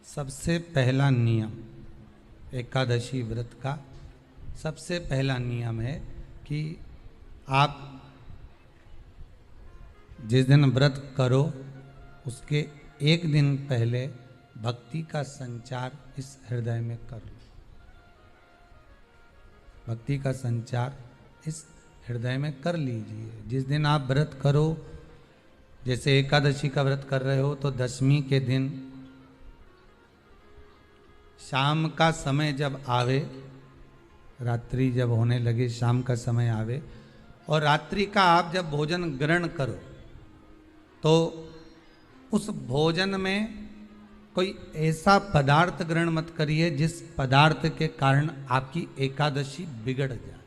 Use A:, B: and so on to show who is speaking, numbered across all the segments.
A: सबसे पहला नियम एकादशी व्रत का सबसे पहला नियम है कि आप जिस दिन व्रत करो उसके एक दिन पहले भक्ति का संचार इस हृदय में कर लो। भक्ति का संचार इस हृदय में कर लीजिए। जिस दिन आप व्रत करो, जैसे एकादशी का व्रत कर रहे हो तो दशमी के दिन शाम का समय जब आवे, रात्रि जब होने लगे, शाम का समय आवे और रात्रि का आप जब भोजन ग्रहण करो तो उस भोजन में कोई ऐसा पदार्थ ग्रहण मत करिए जिस पदार्थ के कारण आपकी एकादशी बिगड़ जाए।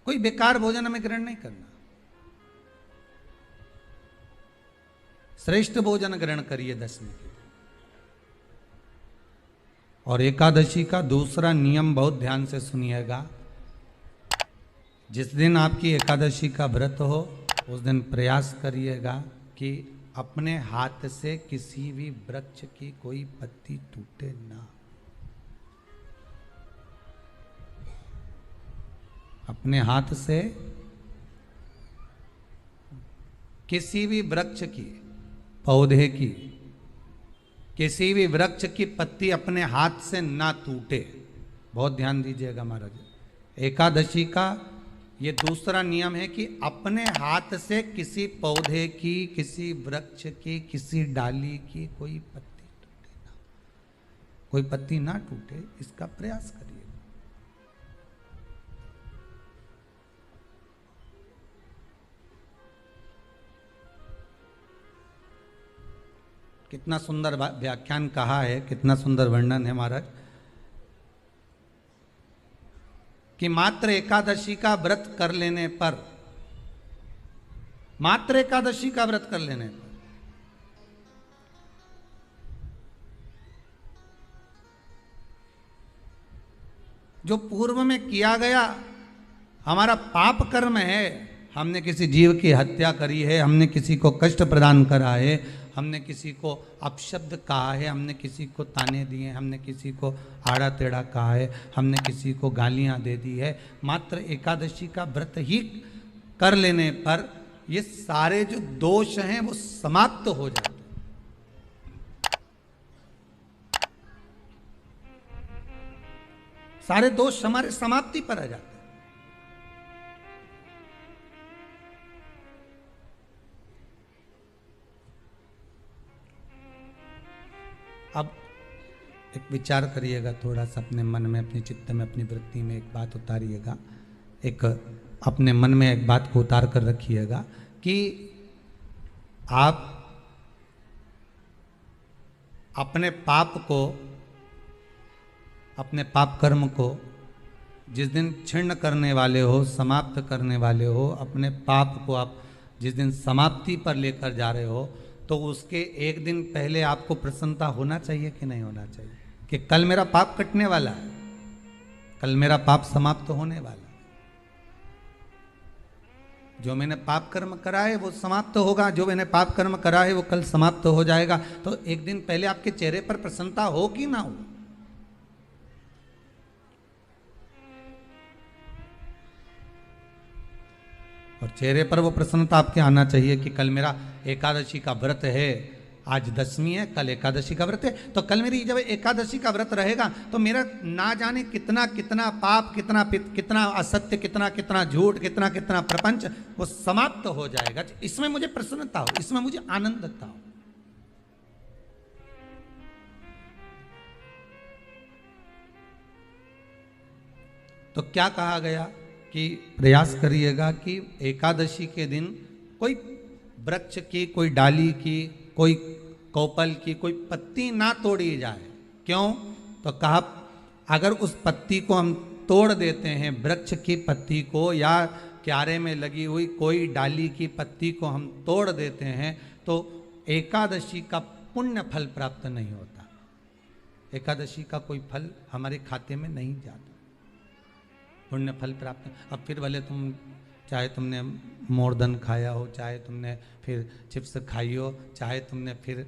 A: कोई बेकार भोजन हमें ग्रहण नहीं करना, श्रेष्ठ भोजन ग्रहण करिए दशमी के दिन। और एकादशी का दूसरा नियम बहुत ध्यान से सुनिएगा। जिस दिन आपकी एकादशी का व्रत हो उस दिन प्रयास करिएगा कि अपने हाथ से किसी भी वृक्ष की कोई पत्ती टूटे ना। अपने हाथ से किसी भी वृक्ष की, पौधे की, किसी भी वृक्ष की पत्ती अपने हाथ से ना टूटे। बहुत ध्यान दीजिएगा महाराज। एकादशी का ये दूसरा नियम है कि अपने हाथ से किसी पौधे की, किसी वृक्ष की, किसी डाली की कोई पत्ती टूटे ना, कोई पत्ती ना टूटे, इसका प्रयास करिए। कितना सुंदर व्याख्यान कहा है, कितना सुंदर वर्णन है महाराज कि मात्र एकादशी का व्रत कर लेने पर, मात्र एकादशी का व्रत कर लेने पर जो पूर्व में किया गया हमारा पाप कर्म है, हमने किसी जीव की हत्या करी है, हमने किसी को कष्ट प्रदान करा है, हमने किसी को अपशब्द कहा है, हमने किसी को ताने दिए, हमने किसी को आड़ा टेढ़ा कहा है, हमने किसी को गालियां दे दी है, मात्र एकादशी का व्रत ही कर लेने पर ये सारे जो दोष हैं वो समाप्त हो जाते हैं। सारे दोष हमारे समाप्ति पर आ जाते हैं। अब एक विचार करिएगा थोड़ा सा अपने मन में, अपने चित्त में, अपनी वृत्ति में एक बात उतारिएगा। एक अपने मन में एक बात को उतार कर रखिएगा कि आप अपने पाप को, अपने पाप कर्म को जिस दिन क्षीण करने वाले हो, समाप्त करने वाले हो, अपने पाप को आप जिस दिन समाप्ति पर लेकर जा रहे हो तो उसके एक दिन पहले आपको प्रसन्नता होना चाहिए कि नहीं होना चाहिए कि कल मेरा पाप कटने वाला है, कल मेरा पाप समाप्त होने वाला है, जो मैंने पाप कर्म करा है वो समाप्त होगा, जो मैंने पाप कर्म करा है वो कल समाप्त हो जाएगा। तो एक दिन पहले आपके चेहरे पर प्रसन्नता हो कि ना हो? और चेहरे पर वो प्रसन्नता आपके आना चाहिए कि कल मेरा एकादशी का व्रत है, आज दशमी है, कल एकादशी का व्रत है, तो कल मेरी जब एकादशी का व्रत रहेगा तो मेरा ना जाने कितना कितना पाप, कितना असत्य, कितना झूठ, कितना प्रपंच वो समाप्त हो जाएगा। इसमें मुझे प्रसन्नता हो, इसमें मुझे आनंदता हो। तो क्या कहा गया कि प्रयास करिएगा कि एकादशी के दिन कोई वृक्ष की, कोई डाली की, कोई कोपल की कोई पत्ती ना तोड़ी जाए। क्यों? तो कहा अगर उस पत्ती को हम तोड़ देते हैं, वृक्ष की पत्ती को या क्यारे में लगी हुई कोई डाली की पत्ती को हम तोड़ देते हैं तो एकादशी का पुण्य फल प्राप्त नहीं होता, एकादशी का कोई फल हमारे खाते में नहीं जाता, पुण्य फल प्राप्त। अब फिर भले तुम चाहे तुमने मोरधन खाया हो, चाहे तुमने फिर चिप्स खाई हो, चाहे तुमने फिर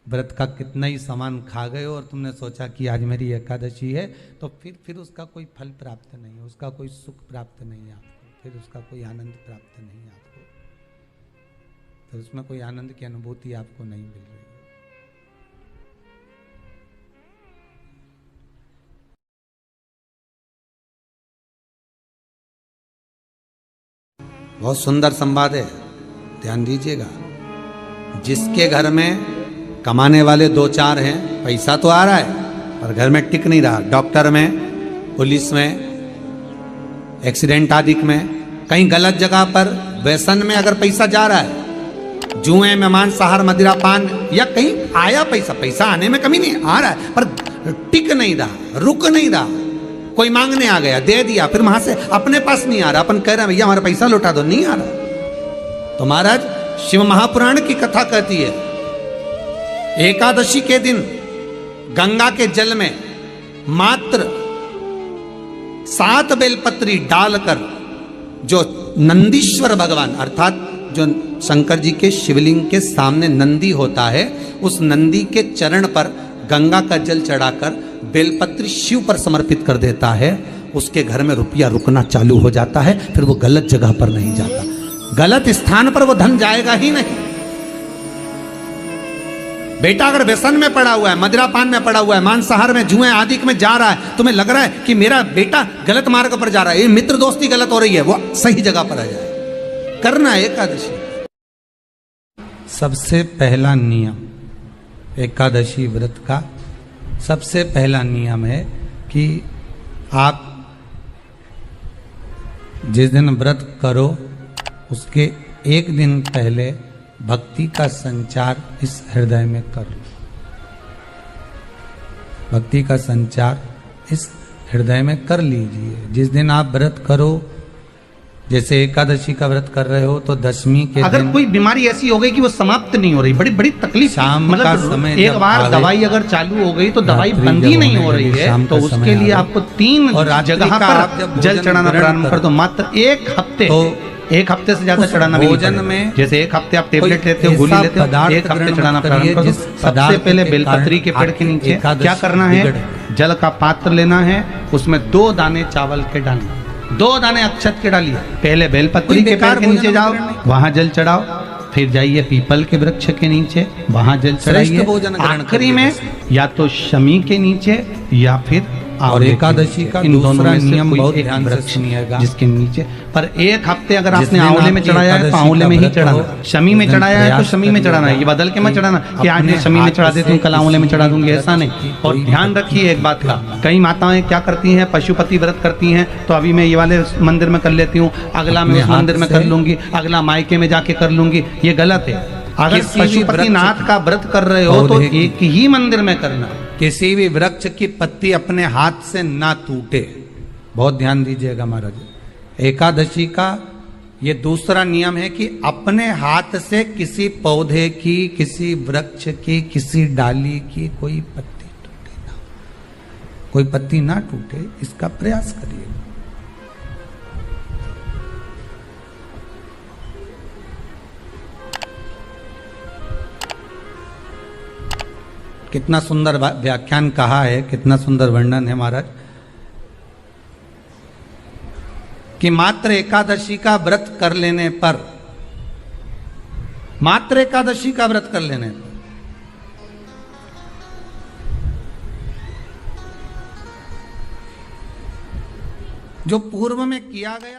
A: व्रत का कितना ही सामान खा गए हो और तुमने सोचा कि आज मेरी एकादशी है, तो फिर उसका कोई फल प्राप्त नहीं है, उसका कोई सुख प्राप्त नहीं है आपको, फिर उसका कोई आनंद प्राप्त नहीं है आपको, फिर उसमें कोई आनंद की अनुभूति आपको नहीं मिल रही है। बहुत सुंदर संवाद है, ध्यान दीजिएगा। जिसके घर में कमाने वाले 2-4 हैं, पैसा तो आ रहा है पर घर में टिक नहीं रहा, डॉक्टर में, पुलिस में, एक्सीडेंट आदि में, कहीं गलत जगह पर व्यसन में अगर पैसा जा रहा है, जुए में, मांसाहार, मदिरा पान, या कहीं आया पैसा आने में कमी नहीं, आ रहा है पर टिक नहीं रहा, रुक नहीं रहा, कोई मांगने आ गया, दे दिया, फिर वहां से अपने पास नहीं आ रहा, अपन कह रहे हैं भैया हमारा पैसा लौटा दो, नहीं आ रहा। तो महाराज शिव महापुराण की कथा कहती है, एकादशी के दिन गंगा के जल में मात्र 7 बेलपत्री डालकर जो नंदीश्वर भगवान अर्थात जो शंकर जी के शिवलिंग के सामने नंदी होता है, उस नंदी के चरण पर गंगा का जल चढ़ाकर बेलपत्री शिव पर समर्पित कर देता है, उसके घर में रुपया रुकना चालू हो जाता है, फिर वो गलत जगह पर नहीं जाता, गलत स्थान पर वो धन जाएगा ही नहीं। बेटा अगर व्यसन में पड़ा हुआ है, मदिरा पान में पड़ा हुआ है, मांसाहार में, जुए आदि में जा रहा है, तुम्हें लग रहा है कि मेरा बेटा गलत मार्ग पर जा रहा है, ये मित्र दोस्ती गलत हो रही है, वो सही जगह पर आ जाए, करना है एकादशी। सबसे पहला नियम एकादशी व्रत का, सबसे पहला नियम है कि आप जिस दिन व्रत करो उसके एक दिन पहले भक्ति का संचार इस हृदय में कर लो, भक्ति का संचार इस हृदय में कर लीजिए। जिस दिन आप व्रत करो, जैसे एकादशी का व्रत कर रहे हो तो दशमी के
B: अगर
A: दिन
B: कोई बीमारी ऐसी हो गई कि वो समाप्त नहीं हो रही, बड़ी बड़ी तकलीफ,
A: शाम
B: मतलब
A: का समय
B: एक बार दवाई अगर चालू हो गई तो दवाई बंद ही नहीं हो रही है, तो उसके लिए आपको 3 जगह पर जल चढ़ाना प्रारंभ कर दो। मात्र एक हफ्ते से ज्यादा चढ़ाना भी
A: भोजन में,
B: जैसे एक हफ्ते आप टेबलेट लेते हो, गोली लेते हो, एक हफ्ते चढ़ाना प्रारंभ करो। सबसे पहले बेलपत्री के पेड़ के नीचे क्या करना है, जल का पात्र लेना है, उसमें 2 दाने चावल के डालना, 2 दाने अक्षत के डालिए। पहले बेलपत्री के पेड़ के नीचे जाओ, वहां जल चढ़ाओ, फिर जाइए पीपल के वृक्ष के नीचे, वहां जल चढ़ाइए, आखिरी में या तो शमी के नीचे या फिर
A: और एकादशी का दूसरा नियम बहुत ध्यान से सुनिएगा,
B: जिसके नीचे पर एक हफ्ते अगर आपने आंवले में चढ़ाया है तो आंवले में ही चढ़ाना, शमी में चढ़ाया है तो शमी में चढ़ाना है, ये बदल के मत चढ़ाना कि आज मैं शमी में चढ़ा देती हूँ कल आंवले में चढ़ा दूंगी, ऐसा नहीं। और ध्यान रखिए एक बात का, कई माताएं क्या करती हैं, पशुपति व्रत करती हैं, तो अभी मैं ये वाले मंदिर में कर लेती हूँ, अगला मैं उस मंदिर में कर लूंगी, अगला मायके में जाके कर लूंगी, ये गलत है। अगर पशुपति नाथ का व्रत कर रहे हो तो एक ही मंदिर में करना।
A: किसी भी वृक्ष की पत्ती अपने हाथ से ना टूटे, बहुत ध्यान दीजिएगा महाराज। एकादशी का ये दूसरा नियम है कि अपने हाथ से किसी पौधे की, किसी वृक्ष की, किसी डाली की कोई पत्ती टूटे ना, कोई पत्ती ना टूटे, इसका प्रयास करिए। कितना सुंदर व्याख्यान कहा है, कितना सुंदर वर्णन है महाराज, कि मात्र एकादशी का व्रत कर लेने पर, मात्र एकादशी का व्रत कर लेने पर जो पूर्व में किया गया